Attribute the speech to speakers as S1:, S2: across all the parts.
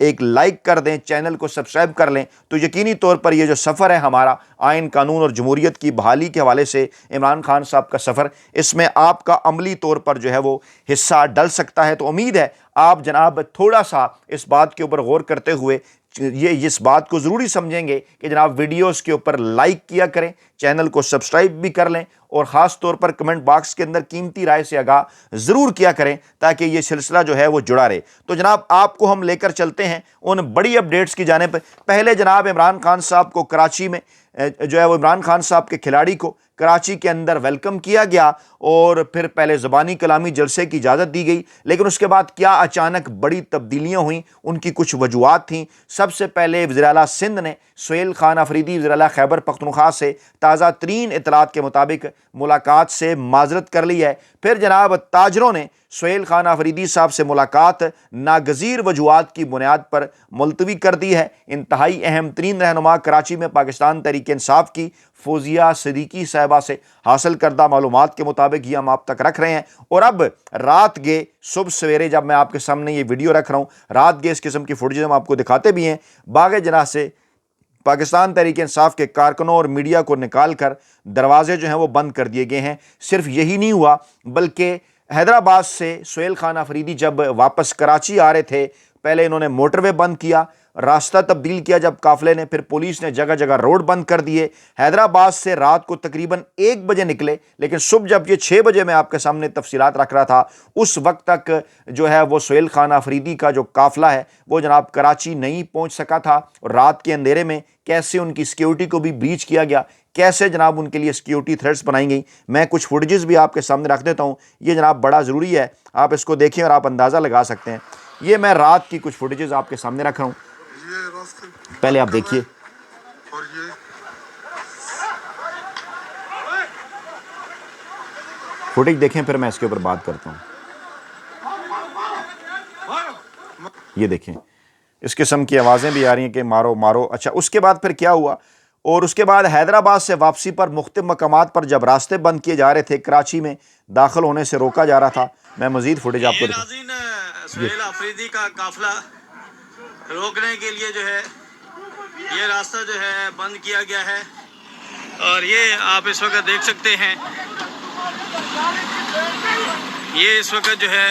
S1: ایک لائک کر دیں, چینل کو سبسکرائب کر لیں, تو یقینی طور پر یہ جو سفر ہے ہمارا آئین قانون اور جمہوریت کی بحالی کے حوالے سے عمران خان صاحب کا سفر, اس میں آپ کا عملی طور پر جو ہے وہ حصہ ڈل سکتا ہے. تو امید ہے آپ جناب تھوڑا سا اس بات کے اوپر غور کرتے ہوئے یہ اس بات کو ضروری سمجھیں گے کہ جناب ویڈیوز کے اوپر لائک کیا کریں, چینل کو سبسکرائب بھی کر لیں, اور خاص طور پر کمنٹ باکس کے اندر قیمتی رائے سے آگاہ ضرور کیا کریں تاکہ یہ سلسلہ جو ہے وہ جڑا رہے. تو جناب آپ کو ہم لے کر چلتے ہیں ان بڑی اپڈیٹس کی جانب. پہلے جناب عمران خان صاحب کو کراچی میں جو ہے وہ عمران خان صاحب کے کھلاڑی کو کراچی کے اندر ویلکم کیا گیا, اور پھر پہلے زبانی کلامی جلسے کی اجازت دی گئی, لیکن اس کے بعد کیا اچانک بڑی تبدیلیاں ہوئیں, ان کی کچھ وجوہات تھیں. سب سے پہلے وزیر اعلیٰ سندھ نے سہیل خان آفریدی وزیر اعلیٰ خیبر پختونخوا سے تازہ ترین اطلاعات کے مطابق ملاقات سے معذرت کر لی ہے. پھر جناب تاجروں نے سہیل خان آفریدی صاحب سے ملاقات ناگزیر وجوہات کی بنیاد پر ملتوی کر دی ہے. انتہائی اہم ترین رہنما کراچی میں پاکستان تحریک انصاف کی فوزیہ صدیقی صاحبہ سے حاصل کردہ معلومات کے مطابق یہ ہم آپ تک رکھ رہے ہیں. اور اب رات گئے صبح سویرے جب میں آپ کے سامنے یہ ویڈیو رکھ رہا ہوں, رات گئے اس قسم کی فوٹیج ہم آپ کو دکھاتے بھی ہیں. باغ جناح سے پاکستان تحریک انصاف کے کارکنوں اور میڈیا کو نکال کر دروازے جو ہیں وہ بند کر دیے گئے ہیں. صرف یہی نہیں ہوا بلکہ حیدرآباد سے سہیل خان آفریدی جب واپس کراچی آ رہے تھے, پہلے انہوں نے موٹر وے بند کیا, راستہ تبدیل کیا جب قافلے نے, پھر پولیس نے جگہ جگہ روڈ بند کر دیے. حیدرآباد سے رات کو تقریباً 1 بجے نکلے, لیکن صبح جب یہ 6 بجے میں آپ کے سامنے تفصیلات رکھ رہا تھا, اس وقت تک جو ہے وہ سہیل خان آفریدی کا جو قافلہ ہے وہ جناب کراچی نہیں پہنچ سکا تھا. اور رات کے اندھیرے میں کیسے ان کی سیکیورٹی کو بھی بریچ کیا گیا, کیسے جناب ان کے لیے سیکیورٹی تھریٹس بنائی گئی. میں کچھ فوٹیجز بھی آپ کے سامنے رکھ دیتا ہوں, یہ جناب بڑا ضروری ہے, آپ اس کو دیکھیں اور آپ اندازہ لگا سکتے ہیں. یہ میں رات کی کچھ فوٹیجز آپ کے سامنے رکھ رہا ہوں, پہلے آپ دیکھیے. فوٹیج دیکھیں پھر میں اس کے اوپر بات کرتا ہوں. یہ دیکھیں اس قسم کی آوازیں بھی آ رہی ہیں کہ مارو مارو. اچھا اس کے بعد پھر کیا ہوا, اور اس کے بعد حیدرآباد سے واپسی پر مختلف مقامات پر جب راستے بند کیے جا رہے تھے, کراچی میں داخل ہونے سے روکا جا رہا تھا. میں مزید فوٹیج آپ کو
S2: ناظرین سہیل آفریدی کا قافلہ روکنے کے لیے جو ہے یہ راستہ جو ہے بند کیا گیا ہے, اور یہ آپ اس وقت دیکھ سکتے ہیں, یہ اس وقت جو ہے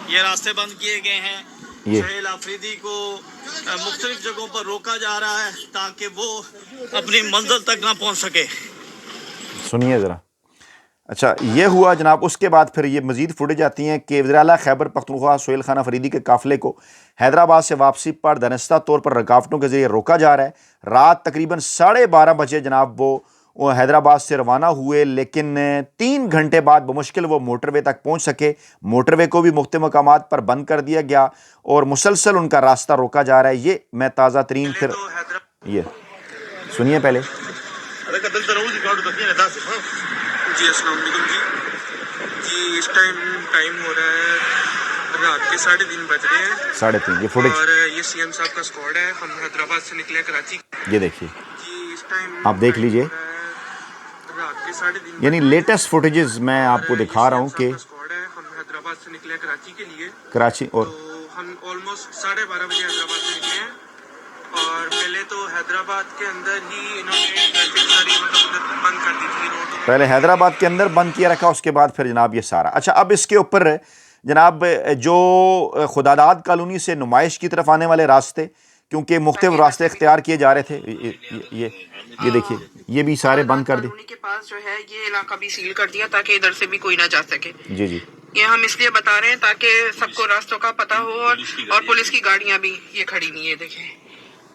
S2: یہ راستے بند کیے گئے ہیں. سہیل آفریدی کو مختلف جگہوں پر روکا جا رہا ہے تاکہ وہ اپنی منزل تک نہ پہنچ سکے.
S1: سنیے ذرا. اچھا یہ ہوا جناب. اس کے بعد پھر یہ مزید فوٹیج آتی ہیں کہ وزیر اعلیٰ خیبر پختونخوا سہیل خان آفریدی کے قافلے کو حیدرآباد سے واپسی پر دانستہ طور پر رکاوٹوں کے ذریعے روکا جا رہا ہے. رات تقریباً 12:30 بجے جناب وہ حیدرآباد سے روانہ ہوئے, لیکن 3 گھنٹے بعد بمشکل وہ موٹر وے تک پہنچ سکے. موٹر وے کو بھی مختلف مقامات پر بند کر دیا گیا اور مسلسل ان کا راستہ روکا جا رہا ہے. یہ میں تازہ ترین پھر یہ سنیے پہلے.
S3: جی السلام علیکم. جی اس ٹائم ہو رہا ہے رات کے 3:30 بج رہے ہیں.
S1: 3:30 یہ فوٹیج,
S3: اور یہ سی ایم صاحب کا اسکواڈ ہے. ہم حیدرآباد سے نکلے کراچی.
S1: یہ دیکھیے,
S3: جی اس ٹائم
S1: آپ دیکھ لیجئے,
S3: رات کے 3:30
S1: یعنی لیٹسٹ فوٹیجز میں آپ کو دکھا رہا ہوں کہ
S3: ہم حیدرآباد سے نکلے کراچی کے لیے.
S1: کراچی, اور
S3: تو ہم آلموسٹ 12:30 بجے حیدرآباد سے نکلے ہیں. اور پہلے تو حیدرآباد کے اندر ہی انہوں نے ٹریفک ساری بند کر دی تھی. روڈ
S1: پہلے حیدرآباد کے اندر بند کیا رکھا, اس کے بعد پھر جناب یہ سارا. اچھا اب اس کے اوپر جناب جو خداداد کالونی سے نمائش کی طرف آنے والے راستے, کیونکہ مختلف راستے اختیار کیے جا رہے تھے, یہ دیکھیے یہ بھی سارے بند کر دی.
S4: کالونی کے پاس جو ہے یہ علاقہ بھی سیل کر دیا تاکہ ادھر سے بھی کوئی نہ جا سکے.
S1: جی
S4: یہ ہم اس لیے بتا رہے ہیں تاکہ سب کو راستوں کا پتہ ہو, اور پولیس کی گاڑیاں بھی یہ کھڑی نہیں ہے. دیکھیں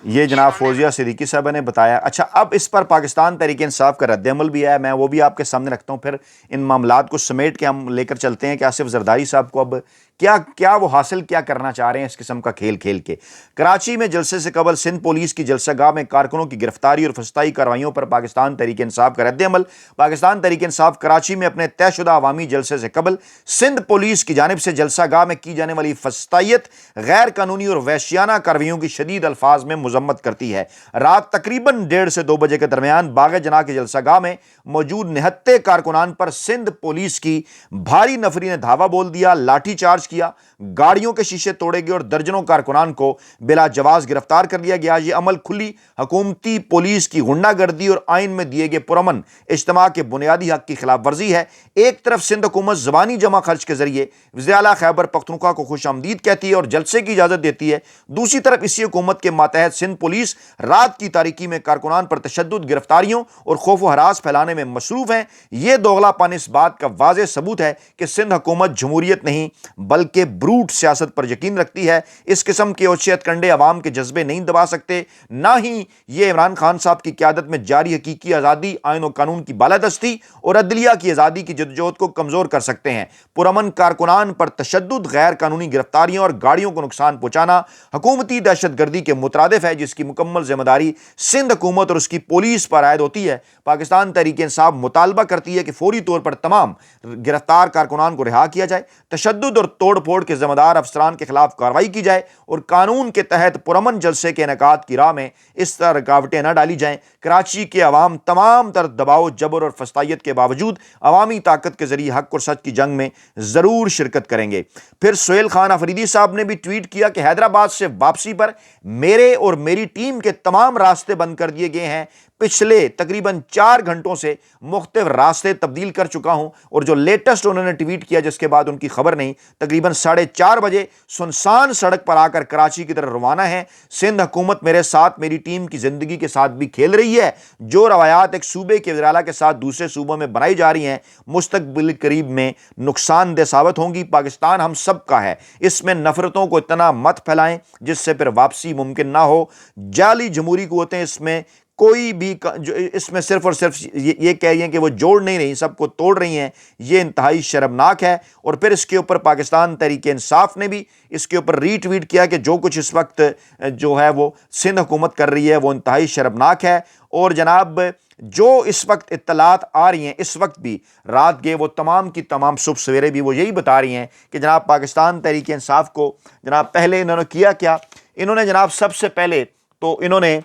S1: یہ جناب فوزیہ صدیقی صاحبہ نے بتایا. اچھا اب اس پر پاکستان تحریک انصاف کا رد عمل بھی ہے, میں وہ بھی آپ کے سامنے رکھتا ہوں. پھر ان معاملات کو سمیٹ کے ہم لے کر چلتے ہیں کہ آصف زرداری صاحب کو اب کیا وہ حاصل کیا کرنا چاہ رہے ہیں اس قسم کا کھیل کھیل کے. کراچی میں جلسے سے قبل سندھ پولیس کی جلسہ گاہ میں کارکنوں کی گرفتاری اور فسطائی کارروائیوں پر پاکستان تحریک انصاف کا رد عمل. پاکستان تحریک انصاف کراچی میں اپنے طے شدہ عوامی جلسے سے قبل سندھ پولیس کی جانب سے جلسہ گاہ میں کی جانے والی فسطائیت, غیر قانونی اور وحشیانہ کارروائیوں کی شدید الفاظ میں مذمت کرتی ہے۔ رات تقریباً 1:30 سے 2 بجے کے درمیان باغ جناح کے جلسہ گاہ میں موجود نہتے کارکنان پر سندھ پولیس کی بھاری نفری نے دھاوا بول دیا، لاٹھی چارج کیا، گاڑیوں کے شیشے توڑے گئے اور درجنوں کارکنان کو بلا جواز گرفتار کر لیا گیا۔ یہ عمل کھلی حکومتی پولیس کی غنڈہ گردی اور آئین میں دیے گئے پرامن اجتماع کے بنیادی حق کی خلاف ورزی ہے۔ ایک طرف سندھ حکومت زبانی جمع خرچ کے ذریعے وزیر اعلیٰ خیبر پختونخوا کو خوش آمدید کہتی ہے اور جلسے کی اجازت دیتی ہے، دوسری طرف اسی حکومت کے ماتحت سندھ پولیس رات کی تاریکی میں کارکنان پر تشدد، گرفتاریوں اور خوف و ہراس پھیلانے میں مصروف ہیں۔ یہ دوغلا پن اس بات کا واضح ثبوت ہے کہ سندھ حکومت جمہوریت نہیں بلکہ بروٹ سیاست پر یقین رکھتی ہے۔ اس قسم کے اوچیت کنڈے عوام کے جذبے نہیں دبا سکتے، نہ ہی یہ عمران خان صاحب کی قیادت میں جاری حقیقی آزادی، آئین و قانون کی بالادستی اور عدلیہ کی آزادی کی جدوجہد کو کمزور کر سکتے ہیں۔ پرامن کارکنان پر تشدد، غیر قانونی گرفتاریاں اور گاڑیوں کو نقصان پہنچانا حکومتی دہشت گردی کے مترادف ہے، جس کی مکمل ذمہ داری سندھ حکومت اور اس کی پولیس پر عائد ہوتی ہے۔ پاکستان تحریک انصاف مطالبہ کرتی ہے کہ فوری طور پر تمام گرفتار کارکنان کو رہا کیا جائے، تشدد اور توڑ پھوڑ کے ذمہ دار افسران کے خلاف کارروائی کی جائے اور قانون کے تحت پرامن جلسے کے انعقاد کی راہ میں اس طرح رکاوٹیں نہ ڈالی جائیں۔ کراچی کے عوام تمام تر دباؤ، جبر اور فسطائیت کے باوجود عوامی طاقت کے ذریعے حق اور سچ کی جنگ میں ضرور شرکت کریں گے۔ پھر سہیل خان آفریدی صاحب نے بھی ٹویٹ کیا کہ حیدرآباد سے واپسی پر میرے اور میری ٹیم کے تمام راستے بند کر دیے گئے ہیں۔ پچھلے تقریباً 4 گھنٹوں سے مختلف راستے تبدیل کر چکا ہوں، اور جو لیٹسٹ انہوں نے ٹویٹ کیا جس کے بعد ان کی خبر نہیں، تقریباً 4:30 بجے سنسان سڑک پر آ کر کراچی کی طرف روانہ ہیں۔ سندھ حکومت میرے ساتھ میری ٹیم کی زندگی کے ساتھ بھی کھیل رہی ہے۔ جو روایات ایک صوبے کے وزیر اعلیٰ کے ساتھ دوسرے صوبوں میں بنائی جا رہی ہیں مستقبل قریب میں نقصان دہ ثابت ہوں گی۔ پاکستان ہم سب کا ہے، اس میں نفرتوں کو اتنا مت پھیلائیں جس سے پھر واپسی ممکن نہ ہو۔ جعلی جمہوری قوتیں اس میں کوئی بھی اس میں صرف اور صرف یہ کہہ رہی ہیں کہ وہ جوڑ نہیں رہی، سب کو توڑ رہی ہیں، یہ انتہائی شرمناک ہے۔ اور پھر اس کے اوپر پاکستان تحریک انصاف نے بھی اس کے اوپر ری ٹویٹ کیا کہ جو کچھ اس وقت جو ہے وہ سندھ حکومت کر رہی ہے وہ انتہائی شرمناک ہے۔ اور جناب جو اس وقت اطلاعات آ رہی ہیں اس وقت بھی رات گئے وہ تمام کی تمام صبح سویرے بھی وہ یہی بتا رہی ہیں کہ جناب پاکستان تحریک انصاف کو جناب پہلے انہوں نے کیا انہوں نے جناب سب سے پہلے تو انہوں نے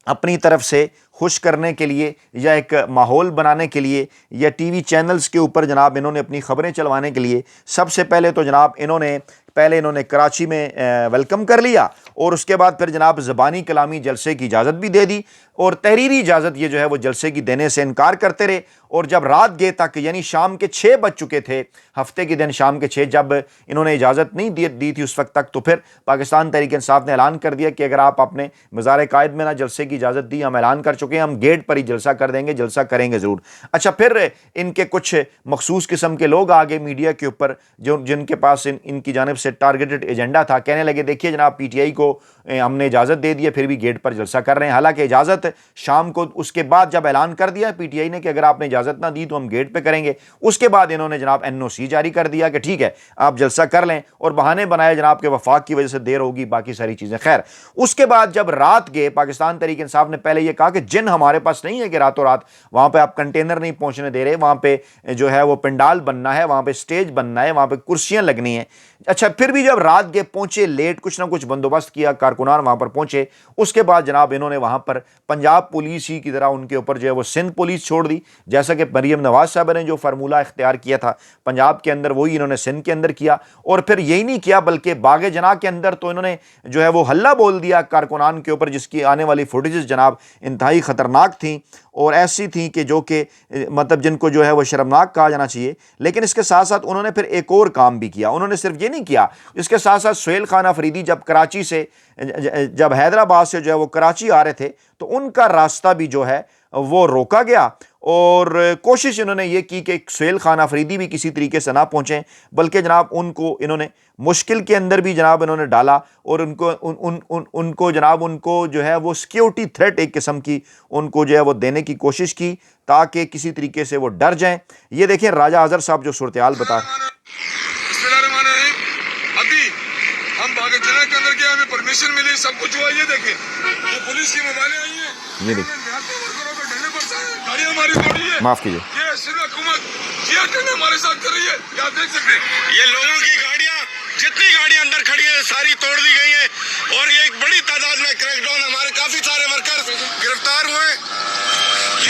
S1: اپنی طرف سے خوش کرنے کے لیے یا ایک ماحول بنانے کے لیے یا ٹی وی چینلز کے اوپر جناب انہوں نے اپنی خبریں چلوانے کے لیے سب سے پہلے تو جناب انہوں نے کراچی میں ویلکم کر لیا، اور اس کے بعد پھر جناب زبانی کلامی جلسے کی اجازت بھی دے دی، اور تحریری اجازت یہ جو ہے وہ جلسے کی دینے سے انکار کرتے رہے۔ اور جب رات گئے تک یعنی شام کے 6 بج چکے تھے، ہفتے کے دن شام کے 6 جب انہوں نے اجازت نہیں دی تھی اس وقت تک، تو پھر پاکستان تحریک انصاف نے اعلان کر دیا کہ اگر آپ اپنے مزار قائد میں نہ جلسے کی اجازت دی، ہم اعلان کر چکے ہیں، ہم گیٹ پر ہی جلسہ کر دیں گے، جلسہ کریں گے ضرور۔ اچھا، پھر ان کے کچھ مخصوص قسم کے لوگ آگے میڈیا کے اوپر جن کے پاس ان کی جانب سے ٹارگیٹڈ ایجنڈا تھا، کہنے لگے دیکھیے جناب پی ٹی آئی کو ہم نے اجازت دے دی ہے، پھر بھی گیٹ پر جلسہ کر رہے ہیں۔ حالانکہ اجازت شام کو اس کے بعد جب اعلان کر دیا پی ٹی آئی نے کہ اگر آپ نے اجازت نہ دی تو ہم گیٹ پہ کریں گے، اس کے بعد انہوں نے جناب NOC جاری کر دیا کہ ٹھیک ہے آپ جلسہ کر لیں، اور بہانے بنائے جناب کہ وفاق کی وجہ سے دیر ہوگی، باقی ساری چیزیں۔ خیر، اس کے بعد جب رات گئے پاکستان تحریک انصاف نے پہلے یہ کہا کہ جن ہمارے پاس نہیں ہے کہ راتوں رات وہاں پہ آپ کنٹینر نہیں پہنچنے دے رہے، وہاں پہ جو ہے وہ پنڈال بننا ہے، وہاں پہ سٹیج بننا ہے، وہاں پہ کرسیاں لگنی ہیں۔ اچھا، پھر بھی جب رات گئے پہنچے لیٹ، کچھ نہ کچھ بندوبست کیا، کارکنان وہاں پر پہنچے، اس کے بعد جناب انہوں نے وہاں پر پنجاب پولیس ہی کی طرح ان کے اوپر جو ہے وہ سندھ پولیس چھوڑ دی، جیسا کہ مریم نواز صاحب نے جو فارمولہ اختیار کیا تھا پنجاب کے اندر وہی انہوں نے سندھ کے اندر کیا۔ اور پھر یہی نہیں کیا بلکہ باغ جناح کے اندر تو انہوں نے جو ہے وہ حلہ بول دیا کارکنان کے اوپر، جس کی آنے والی فوٹیجز جناب انتہائی خطرناک تھیں اور ایسی تھیں کہ جو کہ مطلب جن کو جو ہے وہ شرمناک کہا جانا چاہیے۔ لیکن اس کے ساتھ ساتھ انہوں نے پھر ایک اور کام بھی کیا، انہوں نے صرف یہ نہیں کیا، اس کے ساتھ ساتھ سہیل خان آفریدی جب حیدرآباد سے جو ہے وہ کراچی آ رہے تھے تو ان کا راستہ بھی جو ہے وہ روکا گیا، اور کوشش انہوں نے یہ کی کہ سہیل خان آفریدی بھی کسی طریقے سے نہ پہنچیں، بلکہ جناب ان کو انہوں نے مشکل کے اندر بھی جناب انہوں نے ڈالا، اور ان کو جناب ان کو جو ہے وہ سیکیورٹی تھریٹ ایک قسم کی ان کو جو ہے وہ دینے کی کوشش کی تاکہ کسی طریقے سے وہ ڈر جائیں۔ یہ دیکھیں راجہ اظہر صاحب جو صورتحال بتا
S5: ابھی ہم باغ جناح کے اندر کیا ہمیں پرمیشن ملی، سب کچھ ہوا، یہ دیکھیں یہ پولیس کی موبائلیں آئی ہیں،
S1: یہ دیکھیں
S5: گاڑیاں ہماری توڑی ہے،
S1: معاف کیجیے،
S5: یہ سندھ حکومت ہمارے ساتھ کر رہی ہے، یہ آپ دیکھ سکتے ہیں یہ لوگوں کی گاڑیاں، جتنی گاڑیاں اندر کھڑی ہیں ساری توڑ دی گئی ہیں، اور یہ ایک بڑی تعداد میں کریک ڈاؤن ہمارے